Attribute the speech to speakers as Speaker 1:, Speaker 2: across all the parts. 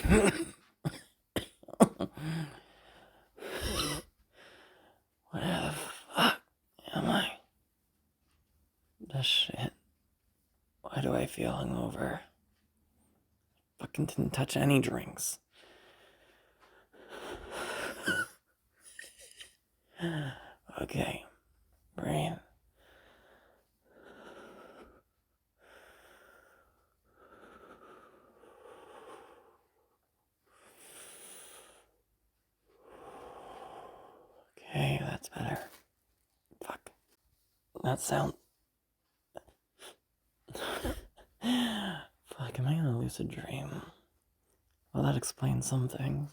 Speaker 1: Where the fuck am I? This shit. Why do I feel hungover? Fucking didn't touch any drinks. Okay, brain. Okay, that's better. Fuck. That sound. Fuck, am I in a lucid dream? Well, that explains some things.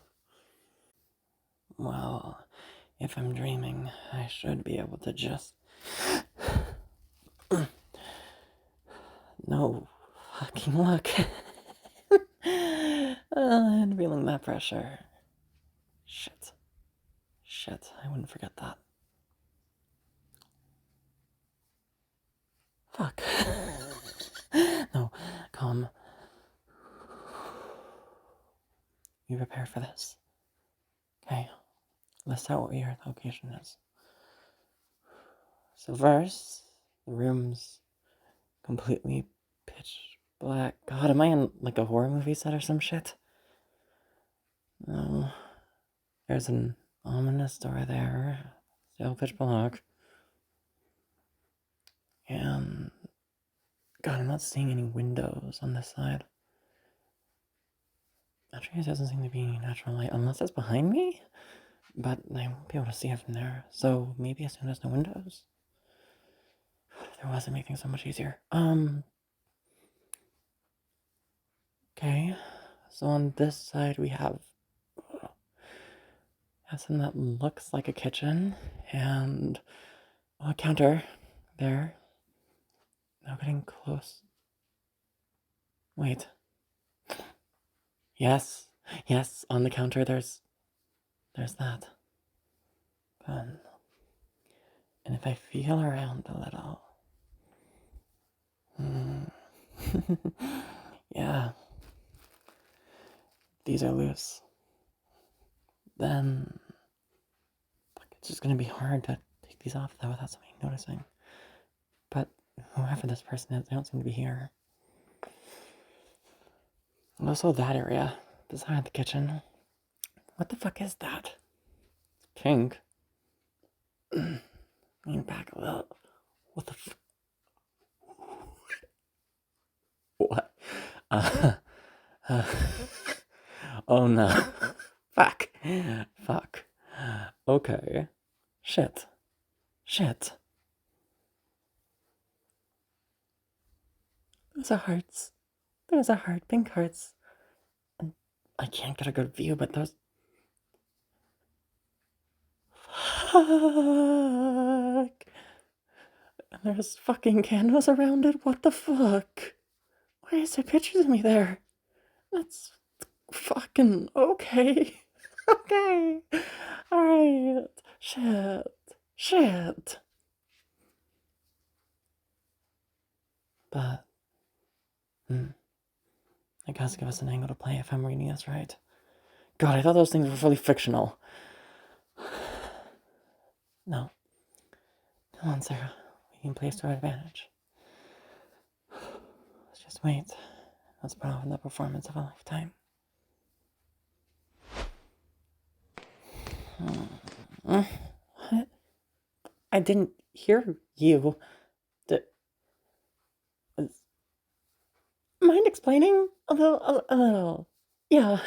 Speaker 1: Well, if I'm dreaming, I should be able to just... No fucking look. I'm feeling that pressure. Shit. I wouldn't forget that. Fuck. No, calm. You prepared for this? Okay, list out what your location is. So first, the room's completely pitch black. God, am I in like a horror movie set or some shit? No. There's an ominous door there. Still pitch black. And God, I'm not seeing any windows on this side. Actually, there doesn't seem to be any natural light unless it's behind me. But I won't be able to see it from there. So maybe as soon as no windows. If there was, it'd make things so much easier. Okay. So on this side we have something that looks like a kitchen and a counter there. Now getting close. Wait. Yes, on the counter there's that. Fun. And if I feel around a little. Yeah. These are loose. Then it's just gonna be hard to take these off though without somebody noticing. But whoever this person is, they don't seem to be here. And also that area beside the kitchen. What the fuck is that? It's pink. Lean back a little. What the fuck? What? Oh no. Fuck. Okay. Shit. Those are hearts. Those are heart, pink hearts. And I can't get a good view, but those... Fuck. And there's fucking candles around it. What the fuck? Why is there pictures of me there? That's fucking okay. Okay. Alright. Shit. But, I guess give us an angle to play if I'm reading this right. God, I thought those things were fully fictional. No. Come on, Sarah. We can play to our advantage. Let's just wait. Let's put on the performance of a lifetime. What? I didn't hear you. Mind explaining a little? Yeah.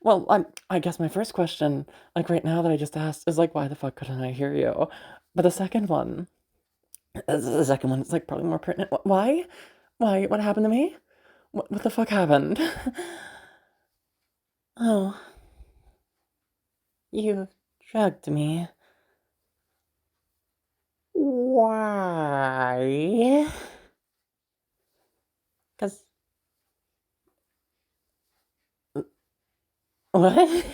Speaker 1: Well, I guess my first question, like right now that I just asked, is like, why the fuck couldn't I hear you? But the second one is like probably more pertinent. Why? What happened to me? What the fuck happened? Oh, you drugged me. Why? 'Cause what?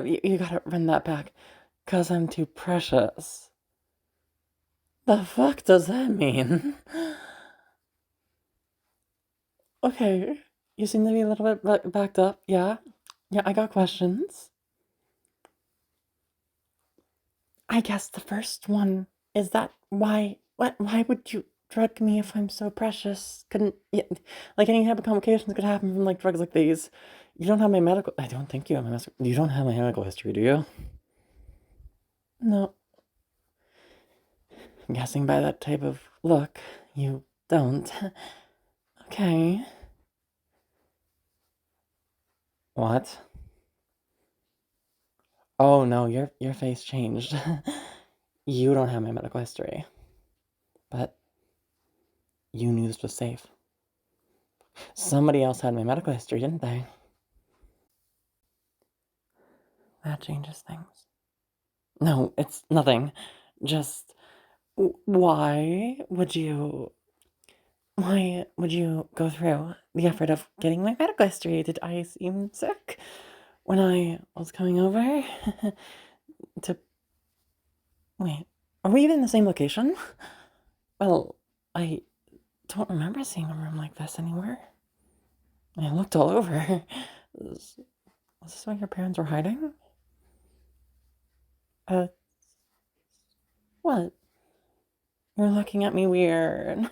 Speaker 1: You gotta run that back. 'Cause I'm too precious. The fuck does that mean? Okay. You seem to be a little bit backed up. Yeah. Yeah, I got questions. I guess the first one is that why would you drug me if I'm so precious? Couldn't yeah, like any type of complications could happen from like drugs like these. You don't have my medical. I don't think you have my medical. You don't have my medical history, do you? No. I'm guessing by that type of look, you don't. Okay. What? Oh no, your face changed. You don't have my medical history, but you knew this was safe. Somebody else had my medical history, didn't they? That changes things. No, it's nothing. Just why would you go through the effort of getting my medical history? Did I seem sick when I was coming over to wait? Are we even in the same location? Well, I don't remember seeing a room like this anywhere. I looked all over. Was this why your parents were hiding? Uh, what? You're looking at me weird.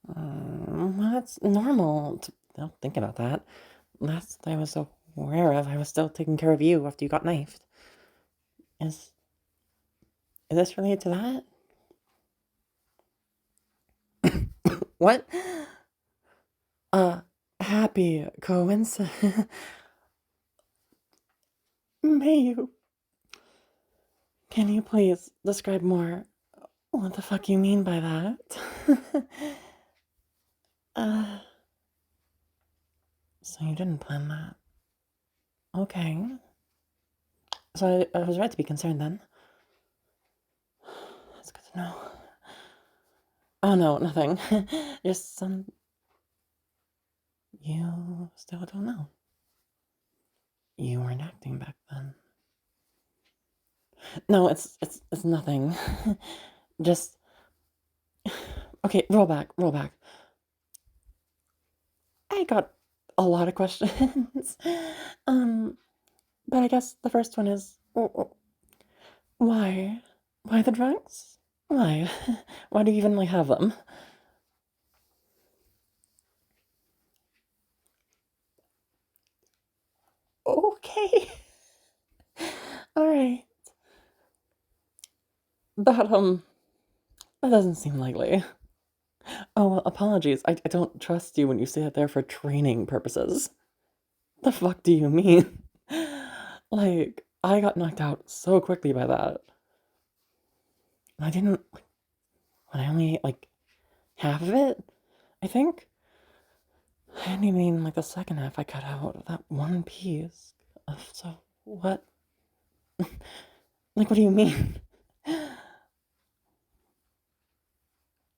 Speaker 1: Well, that's normal. Don't think about that. Last I was aware of, I was still taking care of you after you got knifed. Is is this related to that? What? Uh, happy coincidence. May you? Can you please describe more what the fuck you mean by that? uh, so you didn't plan that. Okay. So I was right to be concerned then. That's good to know. Oh no, nothing. Just some. You still don't know. You weren't acting back then. No, it's nothing. Just okay. Roll back. Roll back. I got a lot of questions. um, but I guess the first one is why? Why the drugs? Why? Why do you even like have them? Okay. All right. That that doesn't seem likely. Oh well, apologies. I don't trust you when you say it there for training purposes. The fuck do you mean? Like, I got knocked out so quickly by that. I didn't. I only ate like half of it, I think. I didn't even eat like the second half I cut out of that one piece. So, what? Like, what do you mean?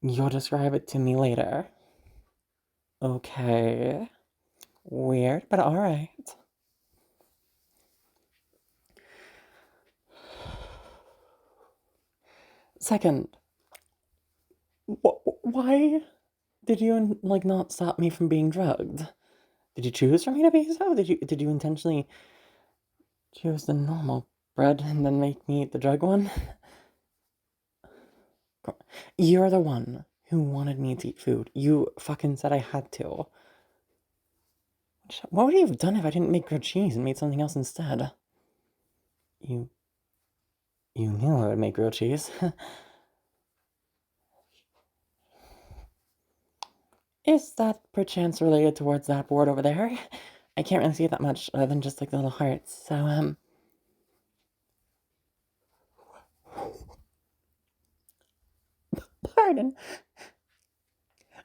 Speaker 1: You'll describe it to me later. Okay. Weird, but alright. Second, why did you like not stop me from being drugged? Did you choose for me to be so? Did you intentionally choose the normal bread and then make me eat the drug one? You're the one who wanted me to eat food. You fucking said I had to. What would you have done if I didn't make grilled cheese and made something else instead? You you knew I would make grilled cheese. Is that perchance related towards that board over there? I can't really see it that much other than just like the little hearts. So pardon.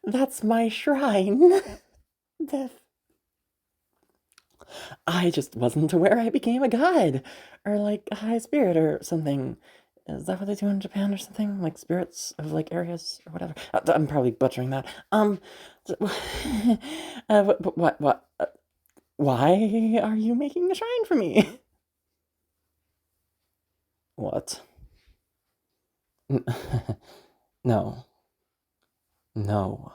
Speaker 1: That's my shrine. Death. I just wasn't aware I became a god. Or like a high spirit or something. Is that what they do in Japan or something? Like spirits of like areas or whatever. I'm probably butchering that. Why are you making a shrine for me? What? No. No.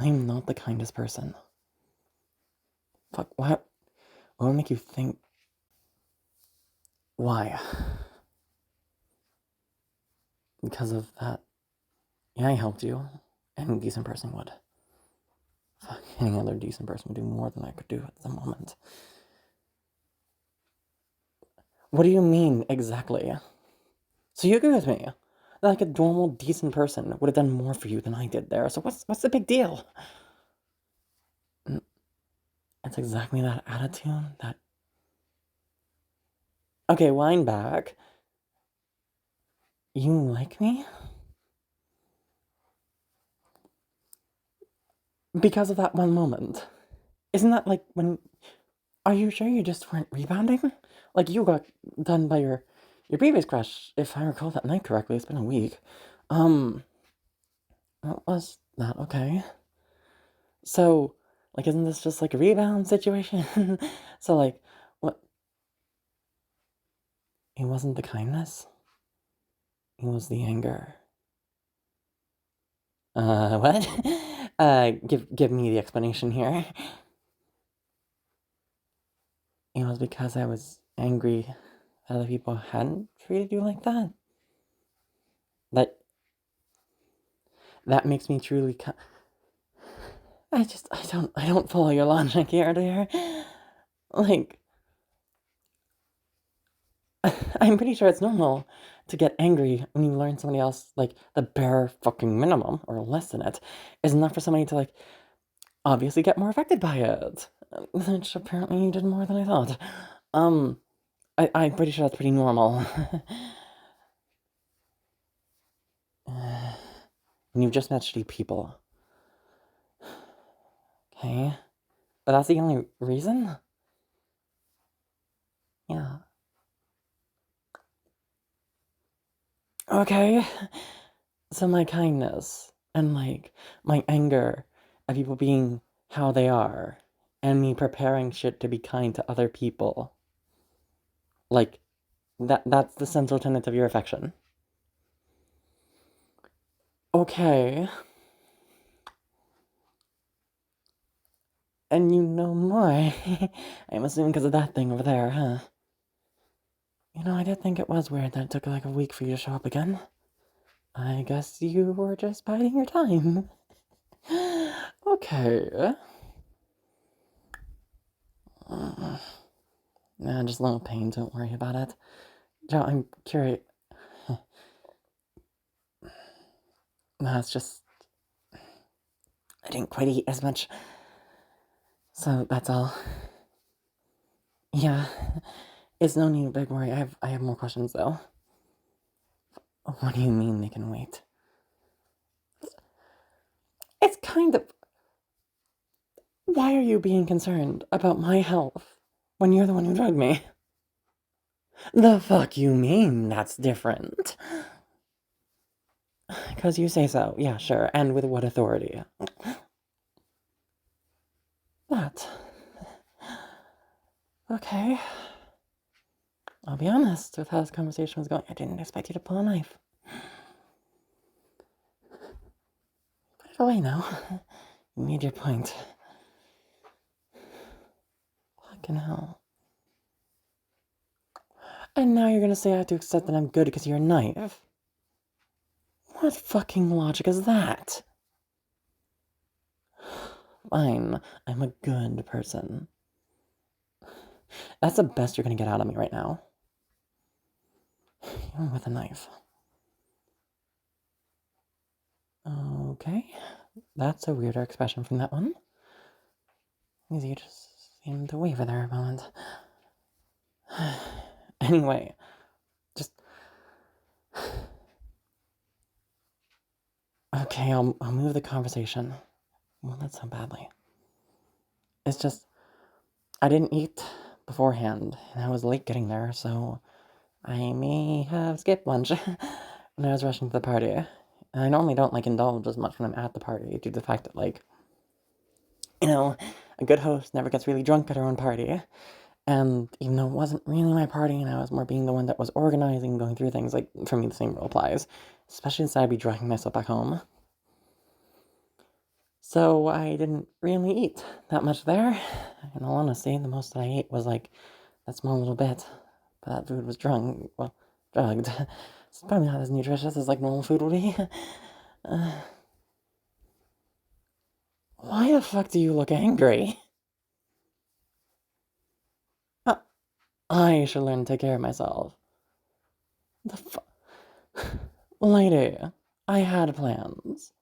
Speaker 1: I'm not the kindest person. Fuck, what would make you think? Why? Because of that. Yeah, I helped you. Any decent person would. Fuck, any other decent person would do more than I could do at the moment. What do you mean, exactly? So you agree with me? That like a normal, decent person would have done more for you than I did there, so what's the big deal? It's exactly that attitude that... Okay, wind back. You like me? Because of that one moment. Isn't that like when... Are you sure you just weren't rebounding? Like you got done by your previous crush, if I recall that night correctly. It's been a week. What was that? Okay. So, like, isn't this just like a rebound situation? So, like, what? It wasn't the kindness. It was the anger. What? Give me the explanation here. It was because I was angry that other people hadn't treated you like that. That that makes me truly. I don't follow your logic here, dear. Like, I'm pretty sure it's normal to get angry when you learn somebody else, like, the bare fucking minimum, or less than it, is enough for somebody to, like, obviously get more affected by it. Which apparently you did more than I thought. I'm pretty sure that's pretty normal. And you've just met shitty people. Okay? But that's the only reason? Yeah. Okay. So my kindness and like my anger at people being how they are and me preparing shit to be kind to other people. Like that's the central tenet of your affection. Okay. And you know more. I'm assuming because of that thing over there, huh? You know, I did think it was weird that it took like a week for you to show up again. I guess you were just biding your time. Okay. Nah, just a little pain, don't worry about it. Joe, I'm curious. Nah, it's just... I didn't quite eat as much. So, that's all. Yeah. It's no need, big worry. I have more questions, though. What do you mean they can wait? It's kind of... Why are you being concerned about my health when you're the one who drugged me? The fuck you mean that's different? Because you say so. Yeah, sure. And with what authority? What? Okay. I'll be honest with how this conversation was going. I didn't expect you to pull a knife. Put it away now. You made your point. Fucking hell. And now you're gonna say I have to accept that I'm good because you're a knife? What fucking logic is that? Fine, I'm a good person. That's the best you're gonna get out of me right now. Even with a knife. Okay. That's a weirder expression from that one. You just seem to waver there a moment. Anyway, just... Okay, I'll move the conversation. Well, not so badly. It's just... I didn't eat beforehand, and I was late getting there, so I may have skipped lunch when I was rushing to the party. And I normally don't, like, indulge as much when I'm at the party, due to the fact that, like, you know, a good host never gets really drunk at her own party. And even though it wasn't really my party, and I was more being the one that was organizing, going through things, like, for me, the same rule applies. Especially since I'd be dragging myself back home. So I didn't really eat that much there. In all honesty, the most that I ate was like that small little bit. But that food was drugged. It's probably not as nutritious as like normal food would be. Why the fuck do you look angry? Uh, I should learn to take care of myself. The fuck? Lady, I had plans.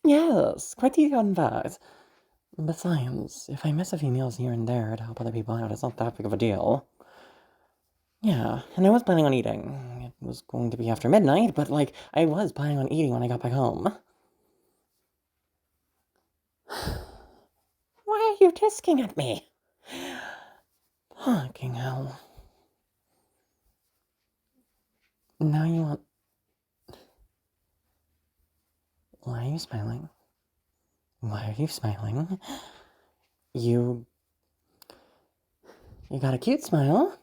Speaker 1: Yes, quite the in fact. Besides, if I miss a few meals here and there to help other people out, it's not that big of a deal. Yeah, and I was planning on eating. It was going to be after midnight, but like, I was planning on eating when I got back home. Why are you tisking at me? Fucking hell. Now you want. Why are you smiling? Why are you smiling? You. You got a cute smile.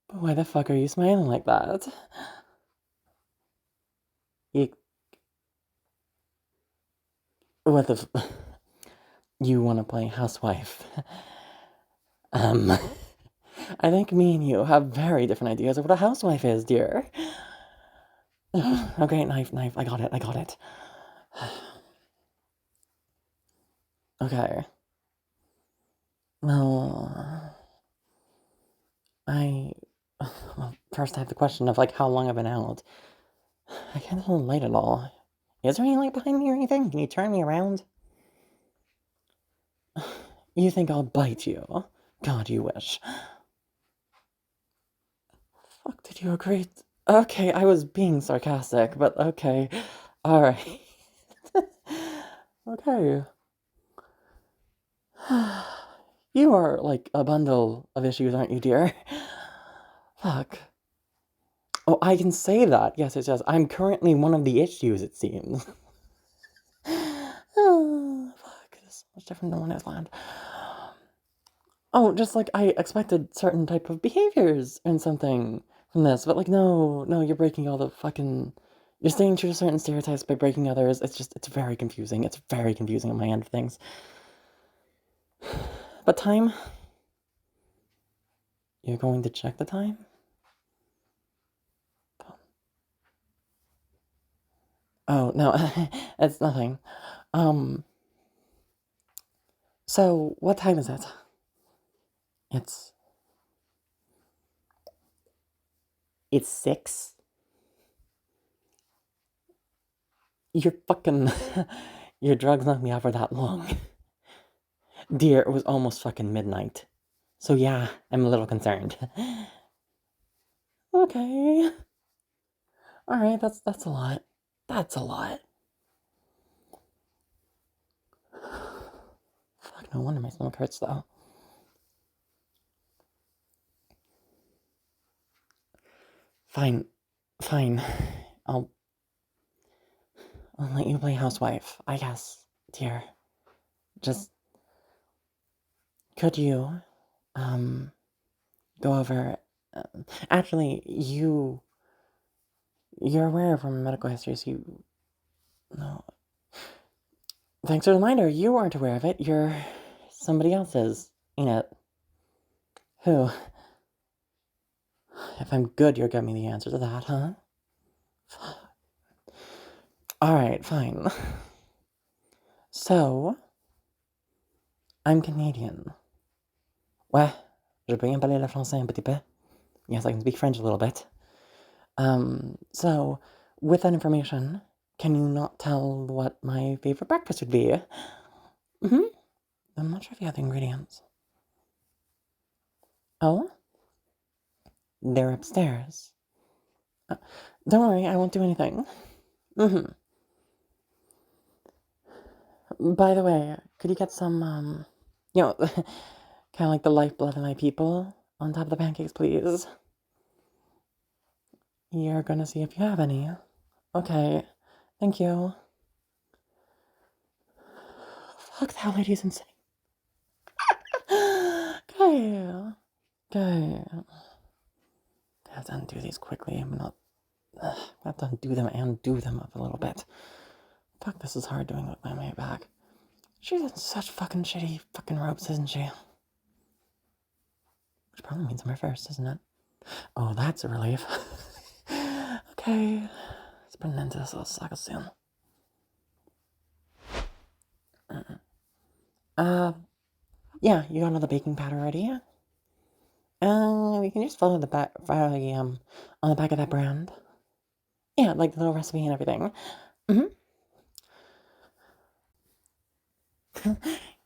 Speaker 1: But why the fuck are you smiling like that? You. What the. You want to play housewife? I think me and you have very different ideas of what a housewife is, dear. Okay, knife. I got it. Okay. Well, I. Well, first I have the question of like how long I've been out. I can't tell the light at all. Is there any light behind me or anything? Can you turn me around? You think I'll bite you? God, you wish. Fuck, did you agree? Okay, I was being sarcastic, but okay. Alright. Okay. You are like a bundle of issues, aren't you, dear? Fuck. Oh, I can say that. Yes, it says I'm currently one of the issues, it seems. Oh, fuck. This is much different than when I was land. Oh, just like I expected certain type of behaviors and something from this, but like no, you're breaking all the fucking. You're staying true to certain stereotypes by breaking others. It's very confusing. It's very confusing on my end of things. But time? You're going to check the time? Oh, no, it's nothing. Um, so what time is it? It's it's 6. You're fucking your drugs knocked me out for that long. Dear, it was almost fucking midnight. So yeah, I'm a little concerned. Okay. Alright, that's a lot. That's a lot. Fuck, no wonder my stomach hurts though. Fine. Fine. I'll I'll let you play housewife, I guess, dear. Just could you um go over actually you're aware from medical history, so you no. Thanks for the reminder, you aren't aware of it. You're somebody else's, ain't it? Who? If I'm good, you'll give me the answer to that, huh? Alright, fine. So, I'm Canadian. Ouais, je peux bien parler le français un petit peu. Yes, I can speak French a little bit. So, with that information, can you not tell what my favorite breakfast would be? Mm-hmm. I'm not sure if you have the ingredients. Oh? They're upstairs. Don't worry, I won't do anything. Mm-hmm. By the way, could you get some, kind of like the lifeblood of my people on top of the pancakes, please? You're gonna see if you have any. Okay, thank you. Fuck, that lady's insane. Okay. Okay. I have to undo these quickly. I'm not. I have to undo them and do them up a little bit. Fuck, this is hard doing with my back. She's in such fucking shitty fucking ropes, isn't she? Which probably means I'm her first, isn't it? Oh, that's a relief. Okay, let's put an end to this little saga soon. Yeah, you got all the baking powder ready? We can just follow the back, on the back of that brand. Yeah, like the little recipe and everything.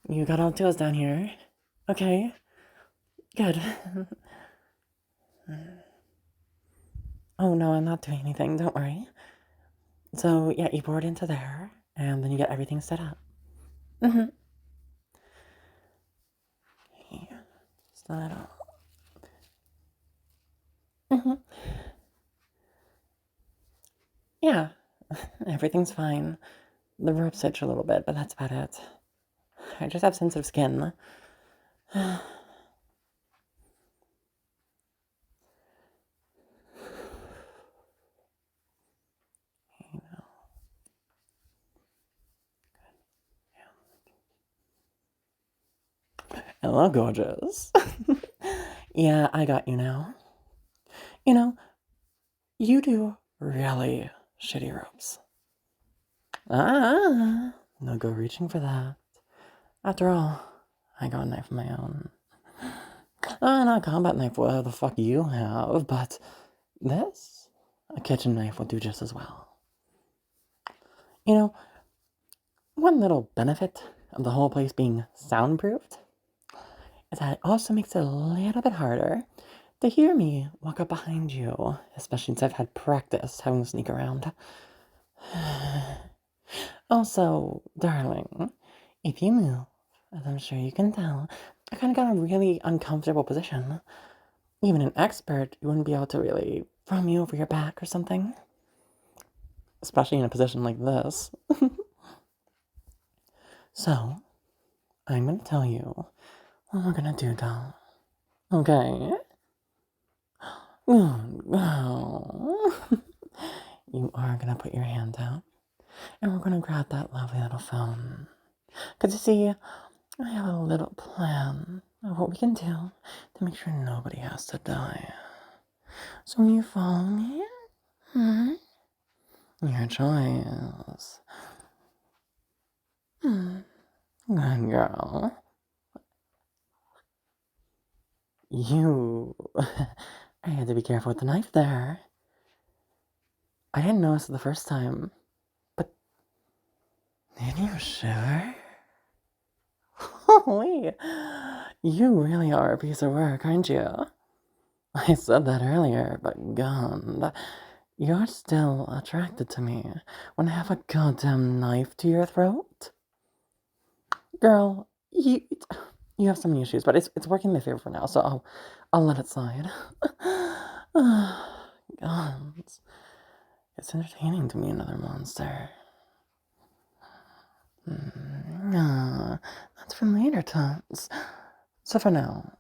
Speaker 1: You got all the tools down here. Okay, good. Oh no, I'm not doing anything, don't worry. So, yeah, you pour it into there, and then you get everything set up. Yeah, set it up. Yeah, everything's fine. The ropes itch a little bit, but that's about it. I just have sensitive skin. Hello, gorgeous. Yeah, I got you now. You know, you do really shitty ropes. No go reaching for that. After all, I got a knife of my own. Not a combat knife, whatever the fuck you have, but this, a kitchen knife will do just as well. You know, one little benefit of the whole place being soundproofed is that it also makes it a little bit harder to hear me walk up behind you, especially since I've had practice having to sneak around. Also, darling, if you move, as I'm sure you can tell, I kind of got a really uncomfortable position. Even an expert wouldn't be able to really throw me over your back or something. Especially in a position like this. So, I'm gonna tell you what we're gonna do, doll. Okay? You are gonna put your hand out, and we're gonna grab that lovely little phone. Because you see, I have a little plan of what we can do to make sure nobody has to die. So will you follow me? Your choice. Good girl. You... I had to be careful with the knife there. I didn't notice it the first time, but... Did you shiver? Holy... You really are a piece of work, aren't you? I said that earlier, but God... You're still attracted to me when I have a goddamn knife to your throat? Girl, you have so many issues, but it's working in my favor for now, so I'll let it slide. God, it's entertaining to me, another monster. That's for later, Tons. So for now,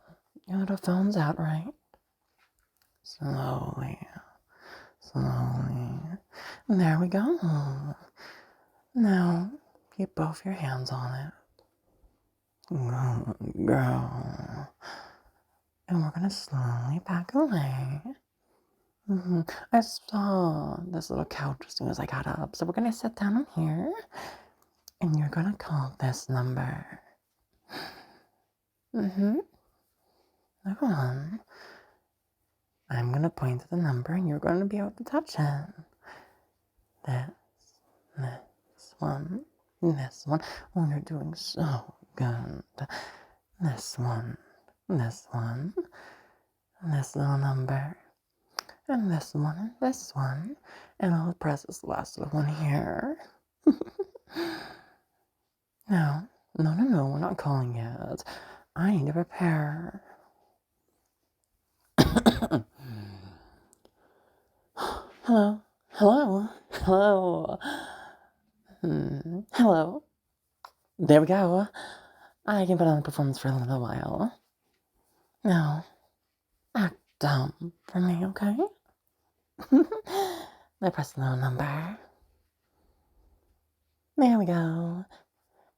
Speaker 1: your little phone's out, right? Slowly. There we go. Now, keep both your hands on it. Good girl. And we're gonna slowly back away. I saw this little couch as soon as I got up, so we're gonna sit down here, and you're gonna call this number. Come on. I'm gonna point to the number, and you're gonna be able to touch it. This one. Oh, you're doing so good. This one. This little number. And this one. And I'll press this last little one here. No, we're not calling yet. I need to prepare. Hello. Hello. There we go. I can put on a performance for a little while. Now, act dumb for me, okay? I press the little number. There we go.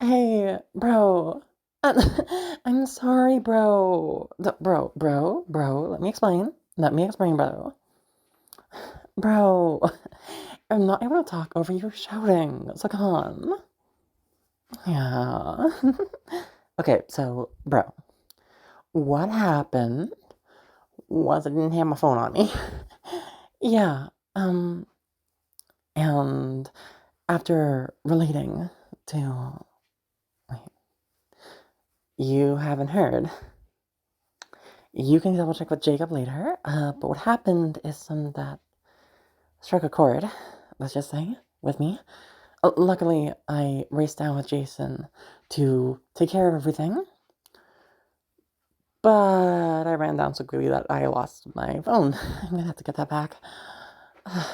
Speaker 1: Hey, bro. I'm sorry, bro. Bro, let me explain. Let me explain, bro. Bro, I'm not able to talk over you shouting, so come on. Yeah. Okay, so, bro, what happened was I didn't have my phone on me. Yeah, um, and after relating to, wait, you haven't heard. You can double check with Jacob later, but what happened is some that struck a chord, let's just say, with me. Luckily, I raced down with Jason to take care of everything, but I ran down so quickly that I lost my phone. I'm gonna have to get that back.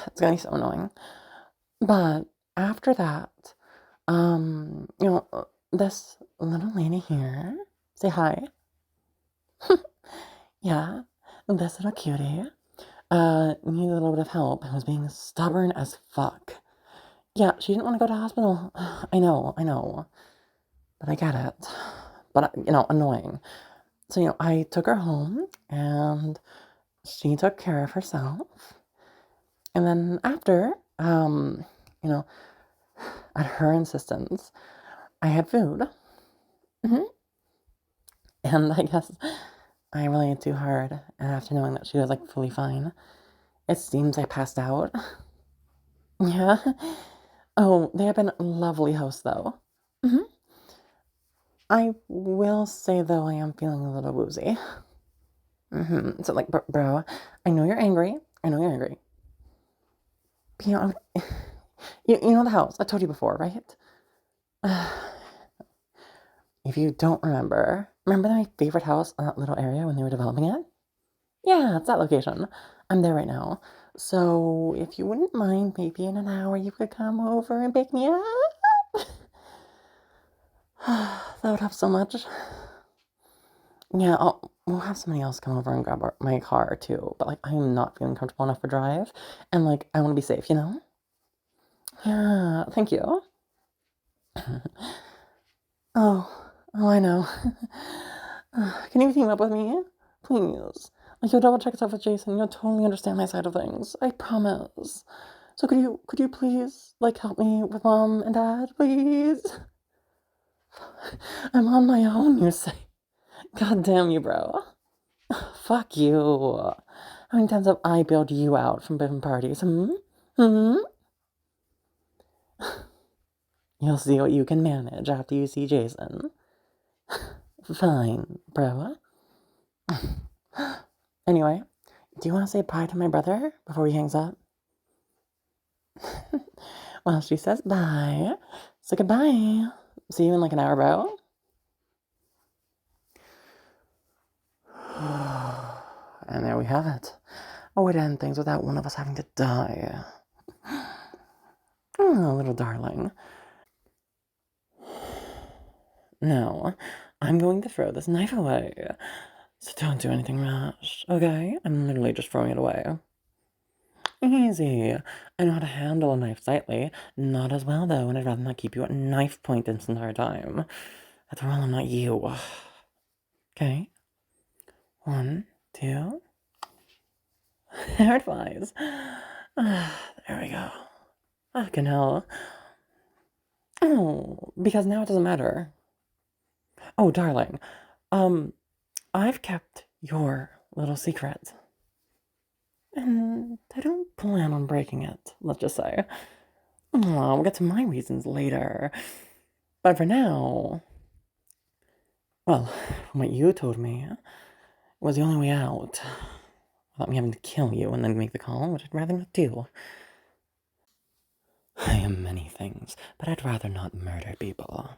Speaker 1: It's gonna be so annoying. But after that, this little lady here, say hi. Yeah, this little cutie, needed a little bit of help and was being stubborn as fuck. Yeah, she didn't want to go to hospital. I know, but I get it. But, annoying. So, I took her home and she took care of herself. And then after, you know, at her insistence, I had food. Hmm. And I guess I related too hard. And after knowing that she was like fully fine, it seems I passed out. Yeah. Oh, they have been lovely hosts though. Hmm. I will say though, I am feeling a little woozy. So like, bro, I know you're angry. I know you're angry. But, you know the house. I told you before, right? If you don't remember my favorite house in that little area when they were developing it? Yeah, it's that location. I'm there right now. So if you wouldn't mind, maybe in an hour you could come over and pick me up. That would help so much. Yeah, we'll have somebody else come over and grab my car too. But like, I'm not feeling comfortable enough to drive, and like, I want to be safe, you know? Yeah, thank you. Oh, I know. Can you team up with me? Please. Like, you'll double check stuff with Jason. You'll totally understand my side of things. I promise. So could you please, like, help me with mom and dad, please? I'm on my own, you say. God damn you, bro. Fuck you. How many times have I bailed you out from different parties? Hmm? You'll see what you can manage after you see Jason. Fine, bro. Anyway, do you want to say bye to my brother before he hangs up? Well, she says bye. So goodbye. See you in like an hour, bro. And there we have it. A way to end things without one of us having to die. Oh, little darling. Now, I'm going to throw this knife away. So don't do anything rash, okay? I'm literally just throwing it away. Easy. I know how to handle a knife slightly. Not as well, though, and I'd rather not keep you at knife point this entire time. After all, I'm not you. Okay? 1, 2. There it flies. There we go. Fucking hell. Oh, because now it doesn't matter. Oh, darling. Um, I've kept your little secret. And I don't plan on breaking it, let's just say. We'll get to my reasons later. But for now, well, from what you told me, was the only way out. Without me having to kill you and then make the call, which I'd rather not do. I am many things, but I'd rather not murder people.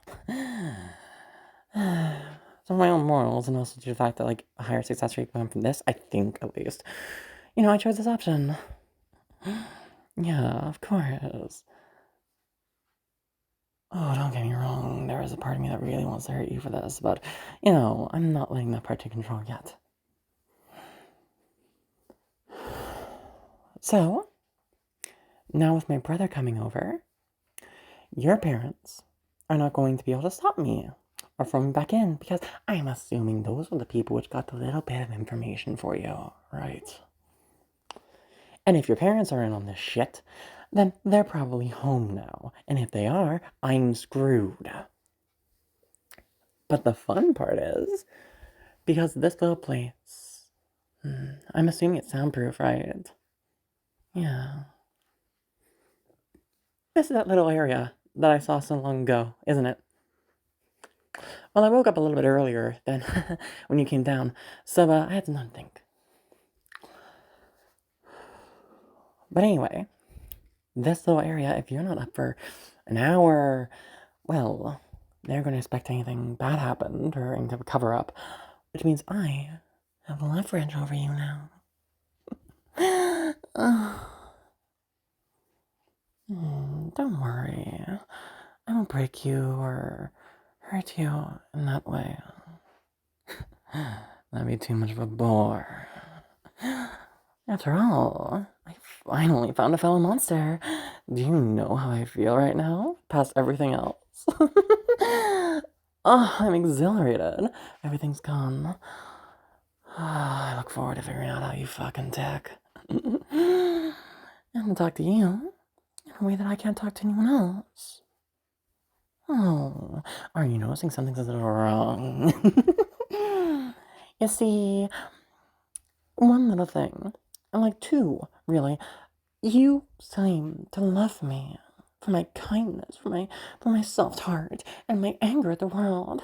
Speaker 1: So my own morals, and also due to the fact that, like, a higher success rate come from this, I think, at least. I chose this option. Yeah, of course. Oh, don't get me wrong, there is a part of me that really wants to hurt you for this, but, I'm not letting that part take control yet. So, now with my brother coming over, your parents are not going to be able to stop me or throw me back in, because I'm assuming those were the people which got the little bit of information for you, right? And if your parents are in on this shit, then they're probably home now. And if they are, I'm screwed. But the fun part is, because this little place, I'm assuming it's soundproof, right? Yeah. This is that little area that I saw so long ago, isn't it? Well, I woke up a little bit earlier than when you came down, so I had time to think. But anyway, this little area, if you're not up for an hour, well, they're going to expect anything bad happened or any type of cover up, which means I have leverage over you now. Don't worry. I won't break you or hurt you in that way. That'd be too much of a bore. After all, I finally found a fellow monster. Do you know how I feel right now? Past everything else. Oh, I'm exhilarated. Everything's gone. I look forward to figuring out how you fucking tick. And to talk to you in a way that I can't talk to anyone else. Oh, are you noticing something's a little wrong? You see, one little thing, and like two, really. You seem to love me for my kindness, for my soft heart, and my anger at the world.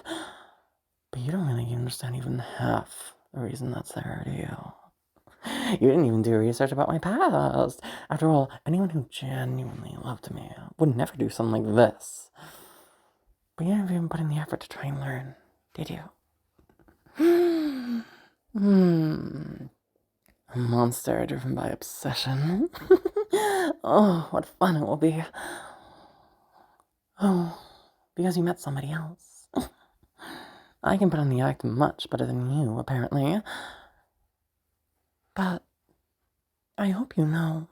Speaker 1: But you don't really understand even half the reason that's there, do you? You didn't even do research about my past. After all, anyone who genuinely loved me would never do something like this. But you didn't even put in the effort to try and learn, did you? A monster driven by obsession. Oh, what fun it will be. Oh, because you met somebody else. I can put on the act much better than you, apparently. But I hope you know,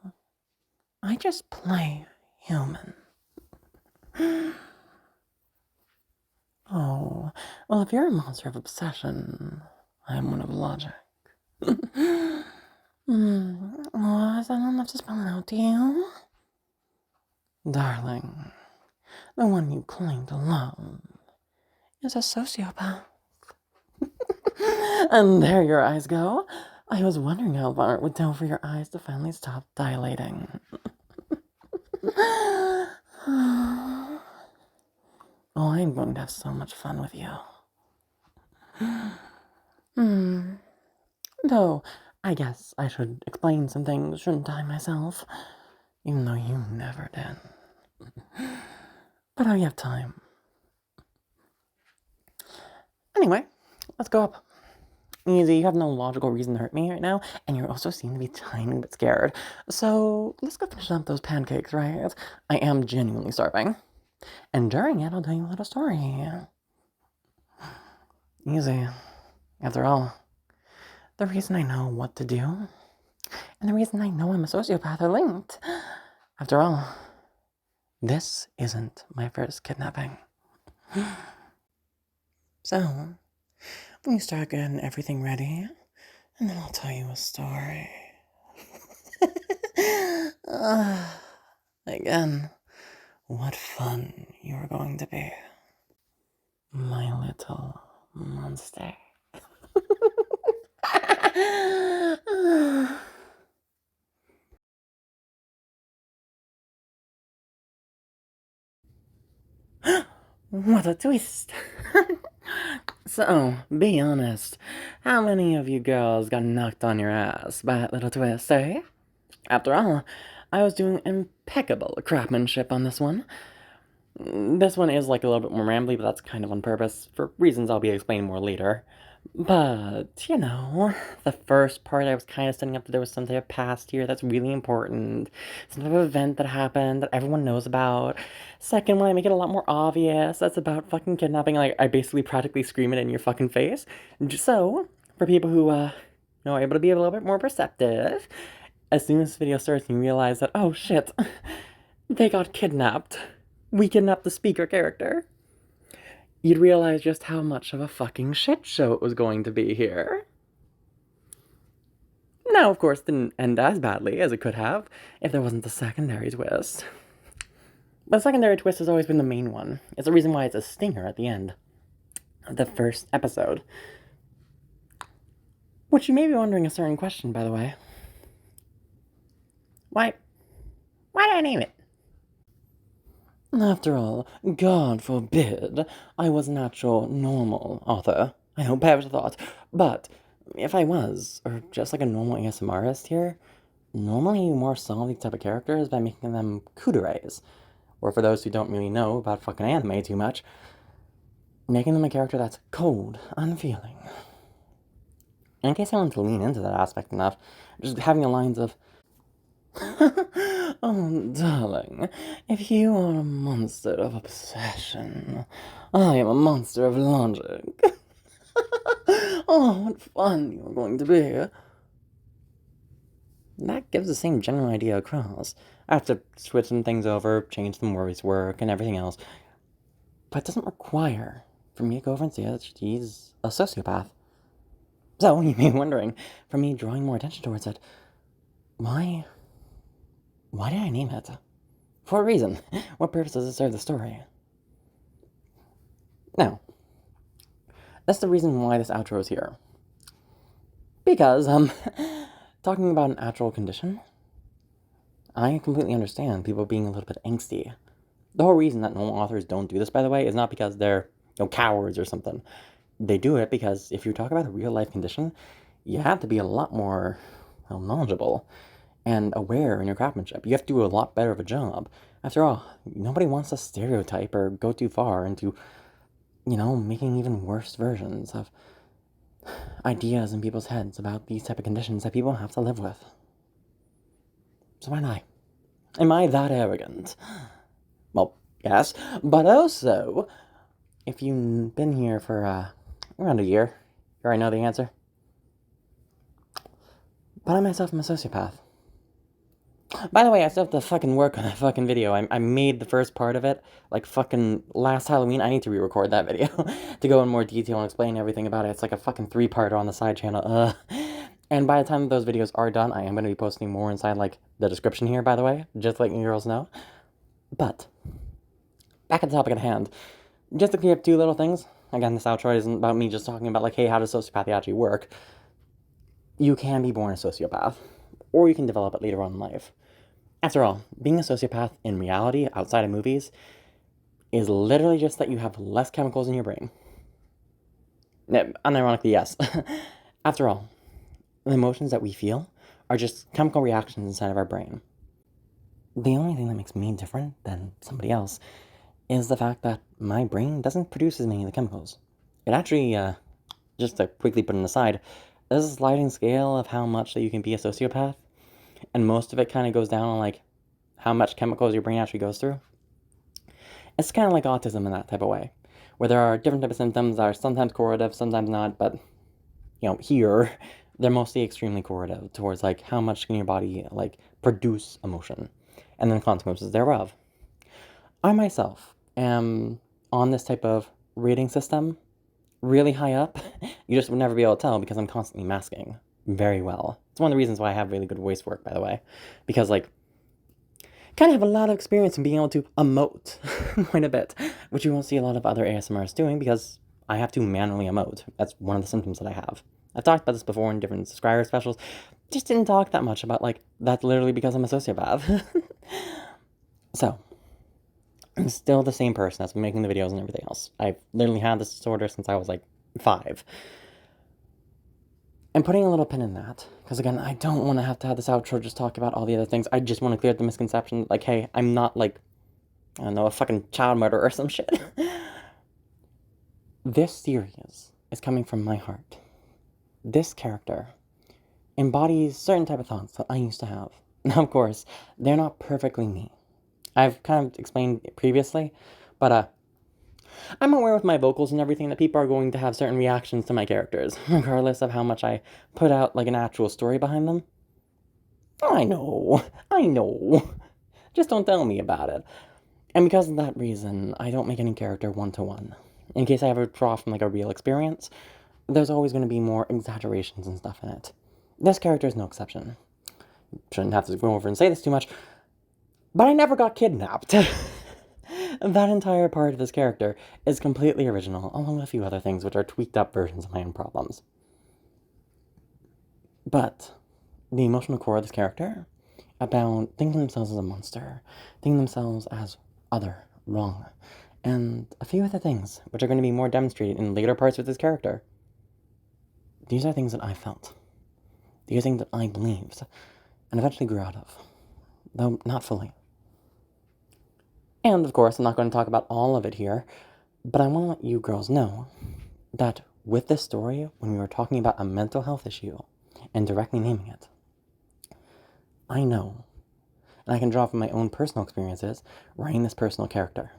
Speaker 1: I just play human. Oh, well, if you're a monster of obsession, I'm one of logic. Oh, is that not enough to spell it out to you? Darling, the one you claim to love is a sociopath. And there your eyes go. I was wondering how far it would take for your eyes to finally stop dilating. Oh, I'm going to have so much fun with you. Though, I guess I should explain some things, shouldn't I, myself? Even though you never did. But I have time. Anyway, let's go up. Easy, you have no logical reason to hurt me right now, and you also seem to be tiny bit scared. So, let's go finish up those pancakes, right? I am genuinely starving. And during it, I'll tell you a little story. Easy. After all, the reason I know what to do, and the reason I know I'm a sociopath are linked. After all, this isn't my first kidnapping. So, we start getting everything ready, and then I'll tell you a story. Again, what fun you are going to be, my little monster. What a twist. So, be honest, how many of you girls got knocked on your ass by that little twist, eh? After all, I was doing impeccable craftsmanship on this one. This one is like a little bit more rambly, but that's kind of on purpose, for reasons I'll be explaining more later. But, you know, the first part I was kind of setting up that there was some type of past here that's really important. Some type of event that happened that everyone knows about. Second one, I make it a lot more obvious. That's about fucking kidnapping. Like, I basically practically scream it in your fucking face. Just so, for people who, are able to be a little bit more perceptive, as soon as this video starts, you realize that, oh shit, they got kidnapped. We kidnapped the speaker character. you'd realize just how much of a fucking shit show it was going to be here. Now, of course, didn't end as badly as it could have if there wasn't the secondary twist. But the secondary twist has always been the main one. It's the reason why it's a stinger at the end of the first episode. Which you may be wondering a certain question, by the way. Why did I name it? After all, God forbid I was an actual normal author. I don't perish the thought. But if I was, or just like a normal ASMRist here, normally you more solve these type of characters by making them kuderes. Or for those who don't really know about fucking anime too much, making them a character that's cold, unfeeling. In case I want to lean into that aspect enough, just having the lines of, oh, darling, if you are a monster of obsession, I am a monster of logic. Oh, what fun you're going to be. That gives the same general idea across. I have to switch some things over, change some words work, and everything else. But it doesn't require for me to go over and say that she's a sociopath. So, you may be wondering, for me drawing more attention towards it, why did I name it? For a reason. What purpose does it serve the story? Now, that's the reason why this outro is here. Because, talking about an actual condition, I completely understand people being a little bit angsty. The whole reason that normal authors don't do this, by the way, is not because they're, cowards or something. They do it because if you talk about a real-life condition, you have to be a lot more, knowledgeable and aware in your craftsmanship. You have to do a lot better of a job. After all, nobody wants to stereotype or go too far into, making even worse versions of ideas in people's heads about these type of conditions that people have to live with. So why not? Am I that arrogant? Well, yes, but also, if you've been here for around a year, you already know the answer. But I myself am a sociopath. By the way, I still have to fucking work on that fucking video. I made the first part of it, like fucking last Halloween. I need to re-record that video to go in more detail and explain everything about it. It's like a fucking 3-parter on the side channel. And by the time those videos are done, I am going to be posting more inside, like, the description here, by the way, just letting you girls know. But, back at the topic at hand, just to clear up 2 little things. Again, this outro isn't about me just talking about, like, hey, how does sociopathy actually work? You can be born a sociopath, or you can develop it later on in life. After all, being a sociopath in reality, outside of movies, is literally just that you have less chemicals in your brain. Unironically, yes. After all, the emotions that we feel are just chemical reactions inside of our brain. The only thing that makes me different than somebody else is the fact that my brain doesn't produce as many of the chemicals. It actually, just to quickly put it aside, there's a sliding scale of how much that you can be a sociopath, and most of it kind of goes down on, like, how much chemicals your brain actually goes through. It's kind of like autism in that type of way, where there are different types of symptoms that are sometimes correlative, sometimes not, but, here, they're mostly extremely correlative towards, like, how much can your body, like, produce emotion, and then consequences thereof. I myself am on this type of rating system really high up. You just would never be able to tell because I'm constantly masking very well. It's one of the reasons why I have really good voice work, by the way, because, like, kind of have a lot of experience in being able to emote quite a bit, which you won't see a lot of other ASMRs doing because I have to manually emote. That's one of the symptoms that I have. I've talked about this before in different subscriber specials. Just didn't talk that much about, like, that's literally because I'm a sociopath. So, I'm still the same person that's been making the videos and everything else. I've literally had this disorder since I was, like, 5. And putting a little pin in that, because again, I don't want to have this outro just talk about all the other things. I just want to clear up the misconception, like, hey, I'm not, like, I don't know, a fucking child murderer or some shit. This series is coming from my heart. This character embodies certain type of thoughts that I used to have. Now, of course, they're not perfectly me. I've kind of explained it previously, but I'm aware with my vocals and everything that people are going to have certain reactions to my characters, regardless of how much I put out, like, an actual story behind them. I know. Just don't tell me about it. And because of that reason, I don't make any character one-to-one. in case I ever draw from, like, a real experience, there's always going to be more exaggerations and stuff in it. This character is no exception. Shouldn't have to go over and say this too much, but I never got kidnapped. That entire part of this character is completely original, along with a few other things which are tweaked up versions of my own problems. But the emotional core of this character, about thinking themselves as a monster, thinking themselves as other, wrong, and a few other things which are going to be more demonstrated in later parts of this character. These are things that I felt. These are things that I believed, and eventually grew out of, though not fully. And, of course, I'm not going to talk about all of it here, but I want to let you girls know that with this story, when we were talking about a mental health issue and directly naming it, I know, and I can draw from my own personal experiences, writing this personal character.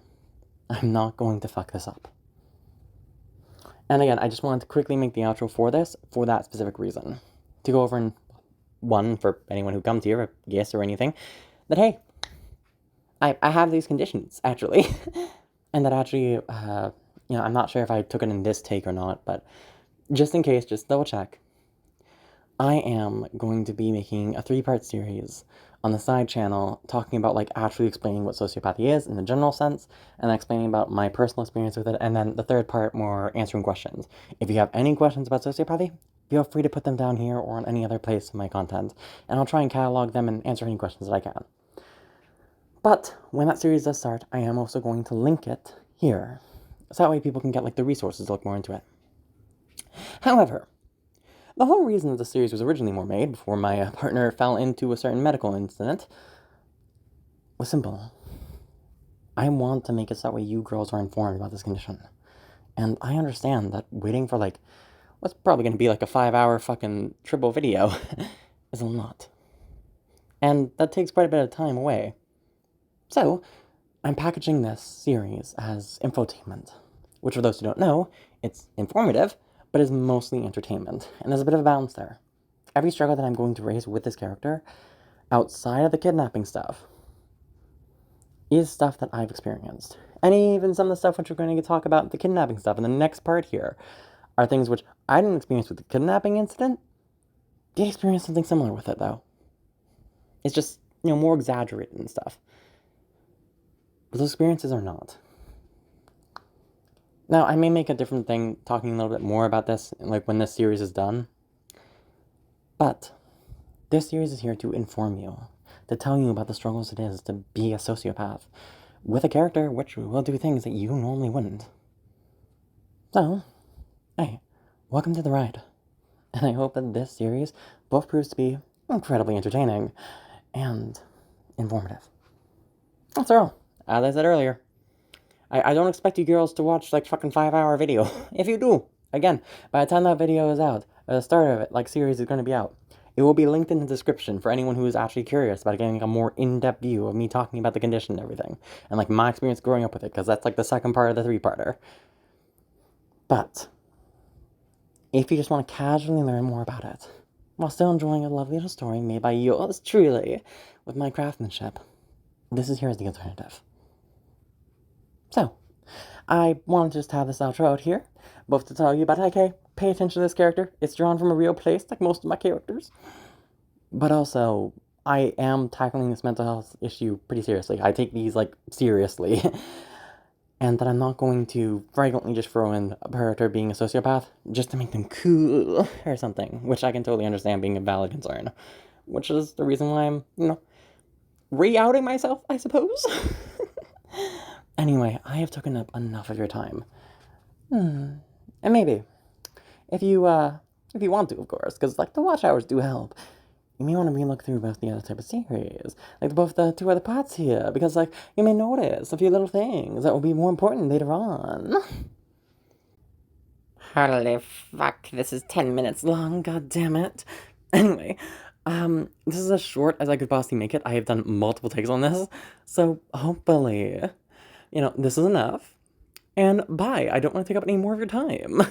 Speaker 1: I'm not going to fuck this up. And again, I just wanted to quickly make the outro for this, for that specific reason. To go over and, one, for anyone who comes here, guests or anything, that hey, I have these conditions, actually. And that actually, I'm not sure if I took it in this take or not, but just in case, just double check. I am going to be making a 3-part series on the side channel talking about, like, actually explaining what sociopathy is in the general sense, and explaining about my personal experience with it, and then the 3rd part more answering questions. If you have any questions about sociopathy, feel free to put them down here or on any other place in my content, and I'll try and catalog them and answer any questions that I can. But when that series does start, I am also going to link it here, so that way people can get, like, the resources to look more into it. However, the whole reason that the series was originally more made, before my partner fell into a certain medical incident, was simple. I want to make it so that way you girls are informed about this condition. And I understand that waiting for, like, what's probably going to be like a 5-hour fucking triple video is a lot. And that takes quite a bit of time away. So, I'm packaging this series as infotainment, which for those who don't know, it's informative, but is mostly entertainment, and there's a bit of a balance there. Every struggle that I'm going to raise with this character, outside of the kidnapping stuff, is stuff that I've experienced. And even some of the stuff which we're going to talk about, the kidnapping stuff, in the next part here, are things which I didn't experience with the kidnapping incident. Did experience something similar with it, though. It's just, more exaggerated and stuff. But those experiences are not. Now, I may make a different thing talking a little bit more about this, like, when this series is done. But this series is here to inform you, to tell you about the struggles it is to be a sociopath, with a character which will do things that you normally wouldn't. So, hey, welcome to the ride. And I hope that this series both proves to be incredibly entertaining and informative. That's all. As I said earlier, I don't expect you girls to watch, like, fucking 5-hour video. If you do, again, by the time that video is out, the start of it, like, series is going to be out. It will be linked in the description for anyone who is actually curious about getting a more in-depth view of me talking about the condition and everything. And, like, my experience growing up with it, because that's, like, the second part of the 3-parter. But if you just want to casually learn more about it, while still enjoying a lovely little story made by yours truly, with my craftsmanship, this is here as the alternative. So, I wanted to just have this outro out here, both to tell you about, okay, pay attention to this character, it's drawn from a real place, like most of my characters, but also, I am tackling this mental health issue pretty seriously. I take these, like, seriously, and that I'm not going to frequently just throw in a character being a sociopath, just to make them cool, or something, which I can totally understand being a valid concern, which is the reason why I'm, re-outing myself, I suppose. Anyway, I have taken up enough of your time. And maybe, if you want to, of course, because, like, the watch hours do help, you may want to re-look through both the other type of series, like both the 2 other parts here, because, like, you may notice a few little things that will be more important later on. Holy fuck, this is 10 minutes long, god damn it. Anyway, this is as short as I could possibly make it. I have done multiple takes on this, so hopefully, this is enough. And bye, I don't want to take up any more of your time.